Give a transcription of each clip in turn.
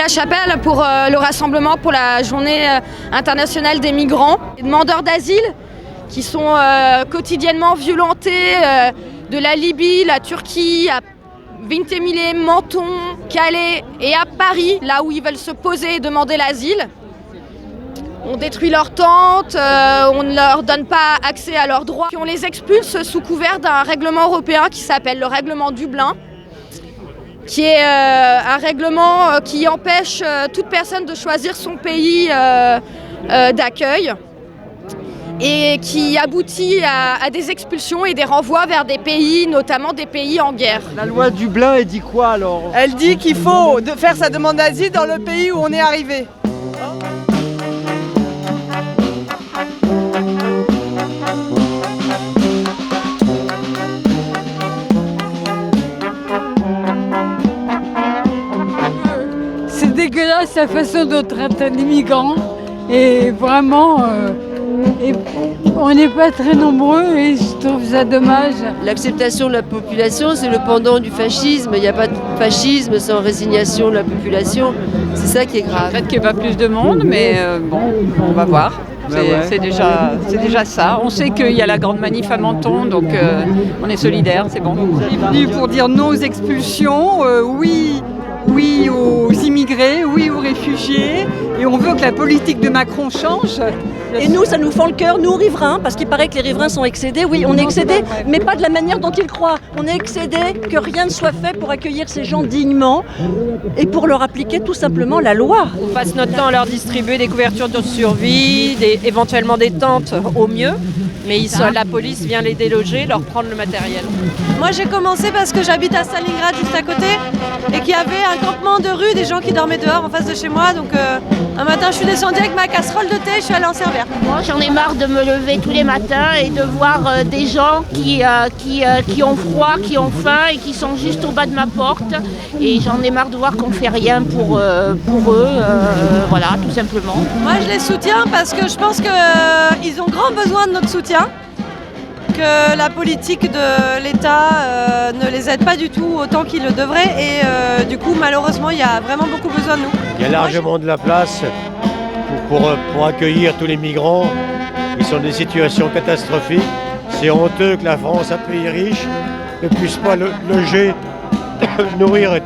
la Chapelle pour le rassemblement pour la journée internationale des migrants. Les demandeurs d'asile qui sont quotidiennement violentés de la Libye, la Turquie, à Vintimille, Menton, Calais et à Paris, là où ils veulent se poser et demander l'asile. On détruit leurs tentes, on ne leur donne pas accès à leurs droits. Puis on les expulse sous couvert d'un règlement européen qui s'appelle le règlement Dublin, qui est un règlement qui empêche toute personne de choisir son pays d'accueil et qui aboutit à des expulsions et des renvois vers des pays, notamment des pays en guerre. La loi Dublin, elle dit quoi alors? Elle dit qu'il faut faire sa demande d'asile dans le pays où on est arrivé. C'est dégueulasse la façon dont traitent les migrants et vraiment on n'est pas très nombreux et je trouve ça dommage. L'acceptation de la population, c'est le pendant du fascisme. Il n'y a pas de fascisme sans résignation de la population. C'est ça qui est grave. Peut-être qu'il n'y ait pas plus de monde, mais bon, on va voir. C'est déjà ça. On sait qu'il y a la grande manif à Menton, donc on est solidaires, c'est bon. On est venu pour dire non aux expulsions, oui aux immigrés, oui aux réfugiés, et on veut que la politique de Macron change. Et nous, ça nous fend le cœur, nous riverains, parce qu'il paraît que les riverains sont excédés. Oui, on est excédés, mais pas de la manière dont ils croient. On est excédés que rien ne soit fait pour accueillir ces gens dignement et pour leur appliquer tout simplement la loi. On passe notre temps à leur distribuer des couvertures de survie, éventuellement des tentes au mieux, mais la police vient les déloger, leur prendre le matériel. Moi j'ai commencé parce que j'habite à Stalingrad juste à côté et qu'il y avait un campement de rue, des gens qui dormaient dehors en face de chez moi, donc un matin je suis descendue avec ma casserole de thé et je suis allée en servir. Moi j'en ai marre de me lever tous les matins et de voir des gens qui ont froid, qui ont faim et qui sont juste au bas de ma porte, et j'en ai marre de voir qu'on fait rien pour eux, voilà, tout simplement. Moi je les soutiens parce que je pense qu'ils ont grand besoin de notre soutien, que la politique de l'État ne les aide pas du tout autant qu'ils le devraient, et du coup malheureusement il y a vraiment beaucoup besoin de nous. Il y a largement de la place pour accueillir tous les migrants. Ils sont dans des situations catastrophiques. C'est honteux que la France, un pays riche, ne puisse pas loger, nourrir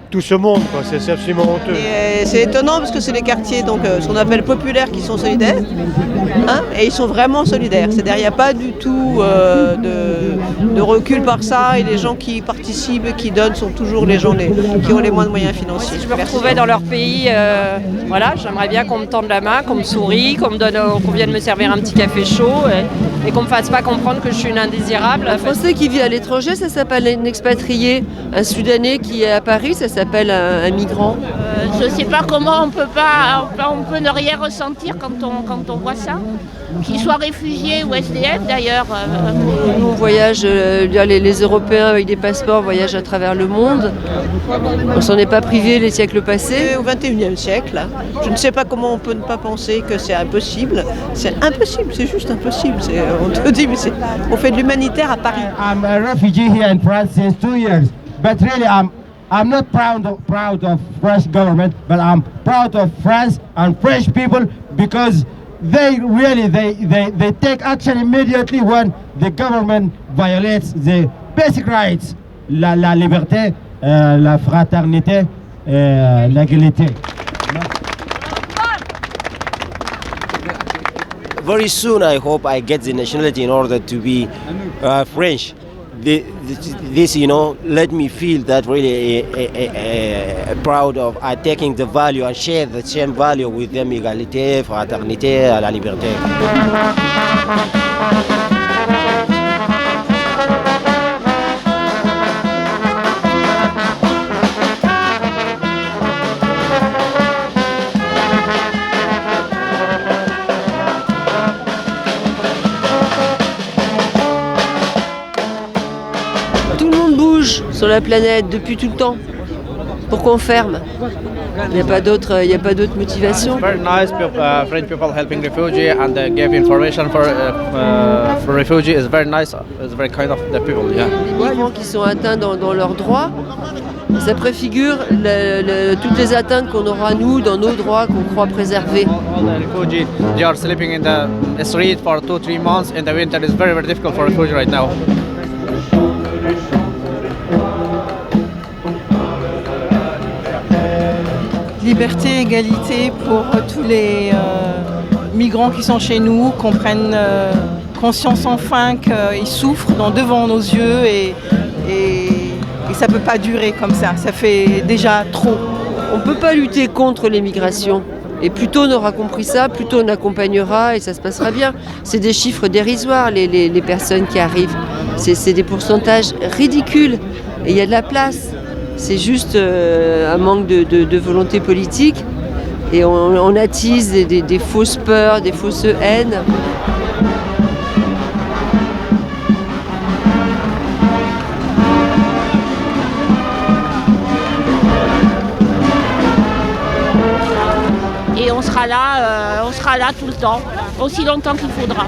tout ce monde, quoi. C'est absolument honteux. C'est étonnant parce que c'est les quartiers ce qu'on appelle populaires qui sont solidaires, et ils sont vraiment solidaires. C'est-à-dire il n'y a pas du tout de recul par ça, et les gens qui participent et qui donnent sont toujours les gens qui ont les moins de moyens financiers. Si je me retrouvais dans leur pays, voilà, j'aimerais bien qu'on me tende la main, qu'on me sourie, qu'on vienne me servir un petit café chaud et qu'on me fasse pas comprendre que je suis une indésirable. Un Français qui vit à l'étranger, ça s'appelle un expatrié. Un Soudanais qui est à Paris, ça s'appelle un migrant. Je ne sais pas comment on peut ne rien ressentir quand on voit ça. Qu'ils soient réfugiés ou SDF d'ailleurs. Nous on voyage, les Européens avec des passeports voyagent à travers le monde. On s'en est pas privé les siècles passés. Au XXIe siècle, je ne sais pas comment on peut ne pas penser que c'est impossible. C'est impossible, c'est juste impossible. On te dit, mais on fait de l'humanitaire à Paris. I'm a refugee here in France since 2 years, but really I'm not proud of French government, but I'm proud of France and French people because they take action immediately when the government violates the basic rights, la liberté, la fraternité, l'égalité. Very soon I hope I get the nationality in order to be French. This, let me feel that really proud of taking the value and share the same value with them, égalité, fraternité, la liberté. Sur la planète depuis tout le temps. Pourquoi on ferme? Il n'y a pas d'autre motivation. Very nice French people helping refugees and give information for refugees is very nice. It's very kind of the people. Yeah. Les migrants qui sont atteints dans leurs droits, Ça préfigure toutes les atteintes qu'on aura, nous, dans nos droits qu'on croit préserver. All the refugees, they are sleeping in the street for 2-3 months in the winter. It's very, very difficult for refugees right now. Liberté, égalité pour tous les migrants qui sont chez nous, qu'on prenne conscience enfin qu'ils souffrent devant nos yeux et ça ne peut pas durer comme ça fait déjà trop. On ne peut pas lutter contre l'immigration. Et plus tôt on aura compris ça, plus tôt on accompagnera et ça se passera bien. C'est des chiffres dérisoires, les personnes qui arrivent. C'est des pourcentages ridicules et il y a de la place. C'est juste un manque de volonté politique et on attise des fausses peurs, des fausses haines. Et on sera là tout le temps, aussi longtemps qu'il faudra.